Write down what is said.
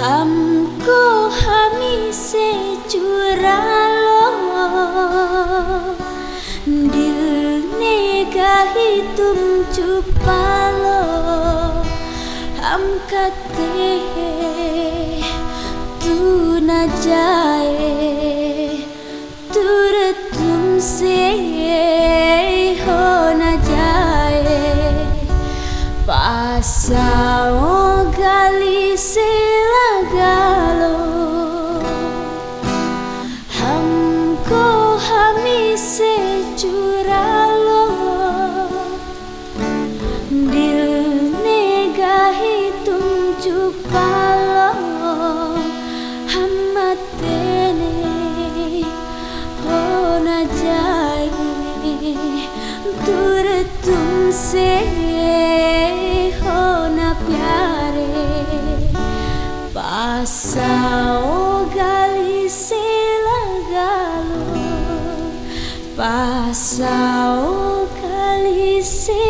हमको हमी से चुरा लो, दिल ने कही तुम छुपा लो। हम कहते हैं तू न जाए, दूर तुमसे हो न जाए। पास आओ गली से लगा लो, हमको हमी से चुरा लो। दिल ने कही तुम छुपा लो। हम तेरे हो न जाए, दूर तुमसे हो न प्यारे। पास आओ गली से लगा लो, पास आओ गली से